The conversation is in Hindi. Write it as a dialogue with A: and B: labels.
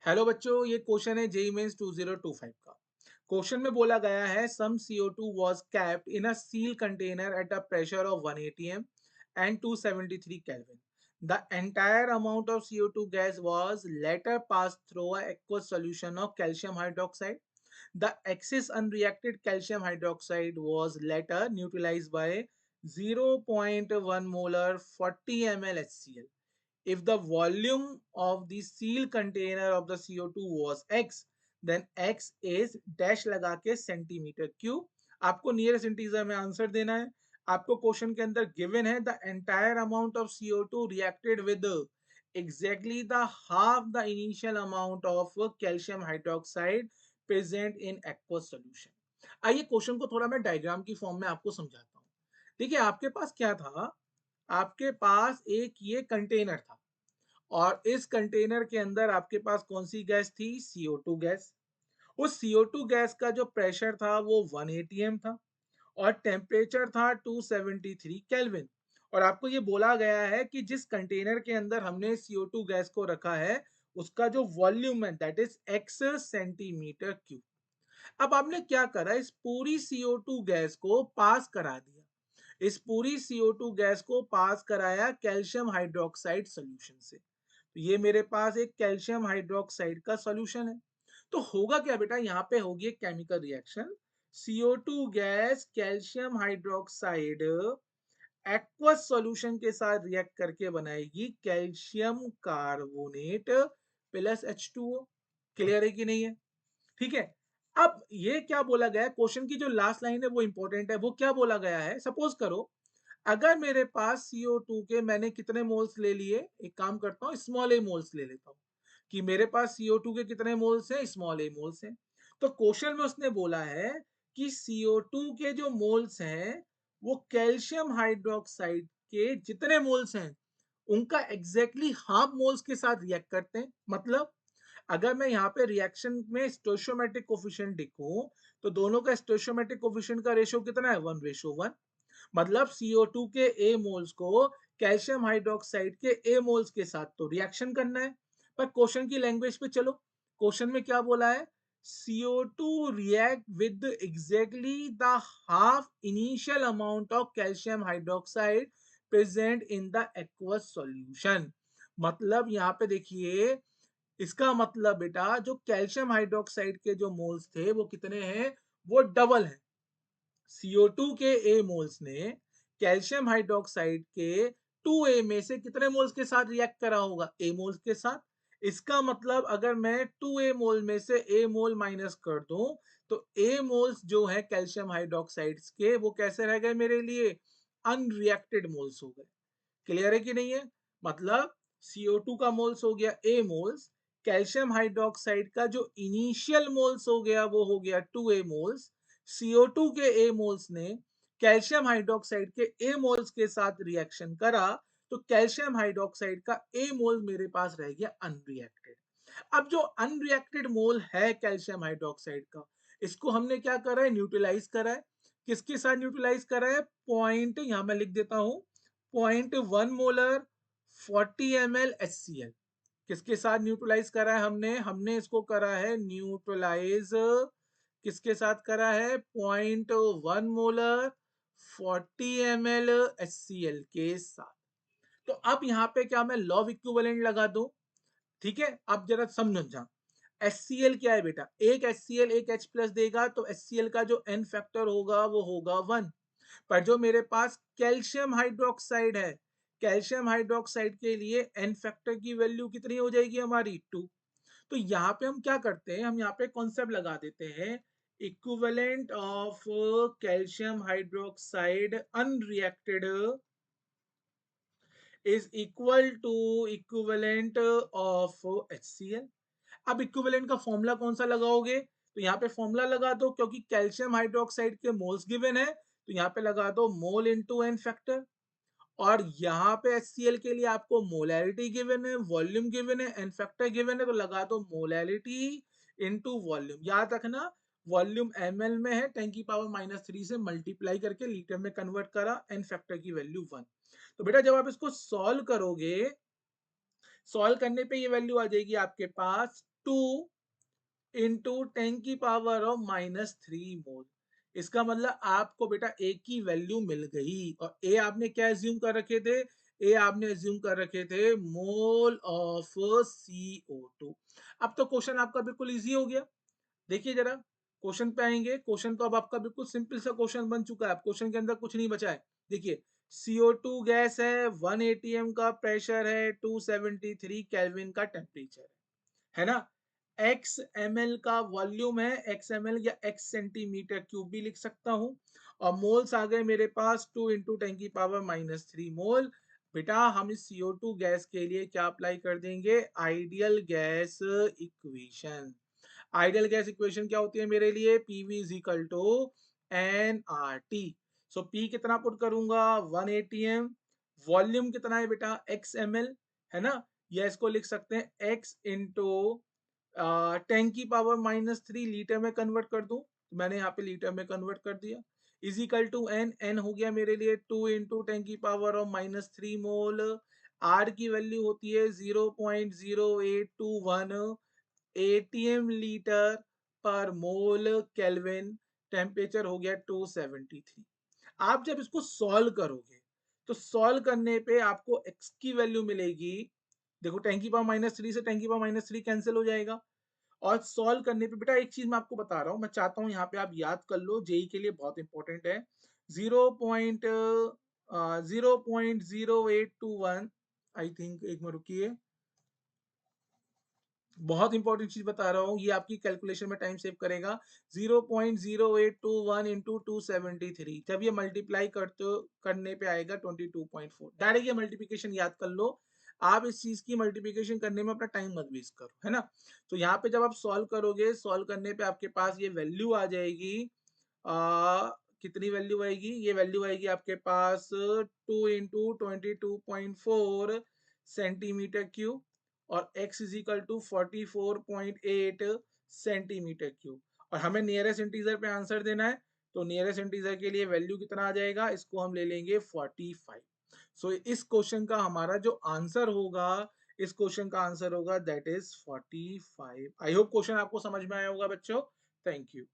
A: हेलो बच्चों, ये क्वेश्चन है जेईई मेंस 2025 का। क्वेश्चन में बोला गया है सम CO2 was kept in a sealed container at a pressure of 1 atm and 273 Kelvin. The entire amount of CO2 gas was later passed through a aqueous solution of calcium hydroxide. The excess unreacted calcium hydroxide was later neutralized by 0.1 molar 40 ml HCl. If the volume of the sealed container of the CO2 was x, then x is dash लगा के सेंटीमीटर क्यूब। आपको नियरेस्ट इंटीजर में आंसर देना है। आपको क्वेश्चन के अंदर गिवन है the entire amount of CO2 reacted with exactly the half the initial amount of calcium hydroxide present in aqueous solution। आइए क्वेश्चन को थोड़ा मैं डायग्राम की फॉर्म में आपको समझाता हूँ। देखिए आपके पास क्या था, आपके पास एक ये कंटेनर था और इस कंटेनर के अंदर आपके पास कौन सी गैस थी, CO2 गैस। उस CO2 गैस का जो प्रेशर था वो 1 atm था और टेम्परेचर था 273 केल्विन। और आपको ये बोला गया है कि जिस कंटेनर के अंदर हमने CO2 गैस को रखा है उसका जो वॉल्यूम है that is x centimetre cube. अब आपने क्या करा, इस पूरी CO2 गैस को पास करा दिया। इस पूरी CO2 गैस को पास कराया कैल्शियम हाइड्रोक्साइड सोल्यूशन से। तो ये मेरे पास एक कैल्शियम हाइड्रोक्साइड का सॉल्यूशन है। तो होगा क्या बेटा, यहाँ पे होगी एक chemical reaction. CO2 gas calcium hydroxide aqueous solution के साथ रिएक्ट करके बनाएगी calcium carbonate plus H2O। Clear है कि नहीं है? ठीक है। अब ये क्या बोला गया है, क्वेश्चन की जो लास्ट लाइन है वो इंपॉर्टेंट है। वो क्या बोला गया है, सपोज करो अगर मेरे पास CO2 के मैंने कितने मोल्स ले लिए, एक काम करता हूँ स्मॉल ए मोल्स ले लेता हूँ कि मेरे पास CO2 के कितने मोल्स हैं, स्मॉल ए मोल्स हैं। तो क्वेश्चन में उसने बोला है कि CO2 के जो मोल्स हैं वो कैल्शियम हाइड्रोक्साइड के जितने मोल्स हैं उनका एग्जैक्टली हाफ मोल्स के साथ रिएक्ट करते हैं। मतलब अगर मैं यहाँ पे रिएक्शन में स्टोइचियोमेट्रिक कोफिशिएंट लिखूं तो दोनों का स्टोइचियोमेट्रिक कोफिशिएंट का रेशियो कितना है, 1:1। मतलब CO2 के ए मोल्स को कैल्शियम हाइड्रोक्साइड के ए मोल्स के साथ तो रिएक्शन करना है। पर क्वेश्चन की लैंग्वेज पे चलो, क्वेश्चन में क्या बोला है, CO2 react with exactly the half initial amount of calcium hydroxide present in the aqueous solution। मतलब यहाँ पे देखिए, इसका मतलब बेटा जो कैल्शियम हाइड्रोक्साइड के जो मोल्स थे वो कितने हैं, वो डबल है। CO2 के ए मोल्स ने कैल्शियम हाइड्रोक्साइड के 2A में से कितने मोल्स के साथ रिएक्ट करा होगा, ए मोल्स के साथ। इसका मतलब अगर मैं 2A मोल में से ए मोल माइनस कर दूं तो ए मोल्स जो है कैल्शियम हाइड्रोक्साइड्स के वो कैसे रह गए मेरे लिए, अनरिएक्टेड मोल्स हो गए। क्लियर है कि नहीं है? मतलब CO2 का मोल्स हो गया ए मोल्स, कैल्शियम हाइड्रोक्साइड का जो इनिशियल मोल्स हो गया वो हो गया 2A मोल्स। CO2 के ए मोल्स ने कैल्शियम हाइड्रोक्साइड के ए मोल्स के साथ रिएक्शन करा तो कैल्शियम हाइड्रोक्साइड का ए मोल मेरे पास रह गया अनरिएक्टेड। अब जो अनरिएक्टेड मोल है कैल्शियम हाइड्रोक्साइड का, इसको हमने क्या करा है, न्यूट्रलाइज करा है। किसके साथ न्यूट्रलाइज करा है, पॉइंट यहां मैं लिख देता हूं, 0.1 मोलर 40 ml HCl। किसके साथ न्यूट्रलाइज करा है हमने, हमने इसको करा है न्यूट्रलाइज किसके साथ करा है, 0.1 मोलर 40 ml HCl के साथ। तो अब यहाँ पे क्या मैं लॉ ऑफ इक्विवेलेंट लगा दूं। ठीक है, अब जरा समझा। HCl क्या है बेटा, एक HCl एक H प्लस देगा तो HCl का जो N फैक्टर होगा वो होगा 1। पर जो मेरे पास कैल्शियम हाइड्रोक्साइड है, कैल्शियम हाइड्रोक्साइड के लिए N फैक्टर की वैल्यू कितनी हो जाएगी हमारी, 2। तो यहाँ पे हम क्या करते हैं, हम यहाँ पे कॉन्सेप्ट लगा देते हैं, equivalent of calcium hydroxide unreacted is equal to equivalent of HCl। अब इक्विवेलेंट का फॉर्मूला कौन सा लगाओगे, तो यहाँ पे फॉर्मूला लगा दो, क्योंकि कैल्शियम हाइड्रोक्साइड के मोल्स गिवन है तो यहाँ पे लगा दो मोल इनटू एन फैक्टर। और यहाँ पे HCl के लिए आपको मोलैरिटी गिवन है, वॉल्यूम गिवन है, एन फैक्टर गिवन है, तो लगा दो मोलैरिटी इनटू वॉल्यूम। याद रखना वॉल्यूम ml में है, 10⁻³ से मल्टीप्लाई करके लीटर में कन्वर्ट करा, एन फैक्टर की वैल्यू 1। तो बेटा जब आप इसको सॉल्व करोगे, सॉल्व करने पे ये वैल्यू आ जाएगी आपके पास 2 इंटू 10 की पावर ऑफ -3 मोल। इसका मतलब आपको बेटा ए की वैल्यू मिल गई, और ए आपने क्या एज्यूम कर रखे थे, ए आपने एज्यूम कर रखे थे मोल ऑफ CO2। अब तो क्वेश्चन आपका बिल्कुल इजी हो गया। देखिए जरा क्वेश्चन पे आएंगे। क्वेश्चन तो अब आपका बिल्कुल सिंपल सा क्वेश्चन बन चुका है। क्वेश्चन के अंदर कुछ नहीं बचा है। देखिए CO2 गैस है, 1 atm का प्रेशर है, 273 केल्विन का टेम्परेचर है ना। x ml का वॉल्यूम है, x ml या x सेंटीमीटर क्यूब भी लिख सकता हूं, और मोल्स आ गए मेरे पास 2 इंटू 10 की पावर -3 मोल। बेटा हम इस CO2 गैस के लिए क्या अप्लाई कर देंगे, ideal gas equation. Ideal gas equation क्या होती है मेरे लिए, PV is equal to nRT। So P कितना पुट करूंगा, 1 atm। वॉल्यूम कितना है बेटा, x ml है ना, या इसको लिख सकते हैं x इंटू 10 की पावर -3 लीटर में कन्वर्ट कर दूं, मैंने यहाँ पे लीटर में कन्वर्ट कर दिया, इज इक्वल टू n हो गया मेरे लिए 2 इंटू 10 की पावर ऑफ -3 मोल। R की वैल्यू होती है 0.0821 atm लीटर पर मोल केल्विन। टेम्परेचर हो गया 273। आप जब इसको सॉल्व करोगे तो सॉल्व करने पे आपको x की वैल्यू मिलेगी, देखो 10 की पावर -3 से 10 की पावर -3 कैंसिल हो जाएगा। और सॉल्व करने पे बेटा एक चीज मैं आपको बता रहा हूं, मैं चाहता हूं यहाँ पे आप याद कर लो, जेई के लिए बहुत इंपॉर्टेंट है। 0.0821, आई थिंक, एक मिनट रुकिए, बहुत इंपॉर्टेंट चीज बता रहा हूँ, ये आपकी कैलकुलेशन में टाइम सेव करेगा। 0.0821 इंटू 273, जब ये मल्टीप्लाई करने पे आएगा 22.4। डायरेक्ट ये मल्टीप्लिकेशन याद कर लो, आप इस चीज की मल्टीप्लिकेशन करने में अपना टाइम मत वेस्ट करो, है ना। तो यहाँ पे जब आप सॉल्व करोगे, सॉल्व करने पे आपके पास ये वैल्यू आ जाएगी, कितनी वैल्यू आएगी, ये वैल्यू आएगी आपके पास 2 इंटू 22.4 सेंटीमीटर क्यूब, और x is equal to 44.8 centimetre cube. और हमें नियरेस्ट इंटीजर पे आंसर देना है, तो नियरेस्ट इंटीजर के लिए वैल्यू कितना आ जाएगा, इसको हम ले लेंगे 45। सो इस क्वेश्चन का हमारा जो आंसर होगा, इस क्वेश्चन का आंसर होगा that is 45। I hope question आपको समझ में आया होगा बच्चों। Thank you.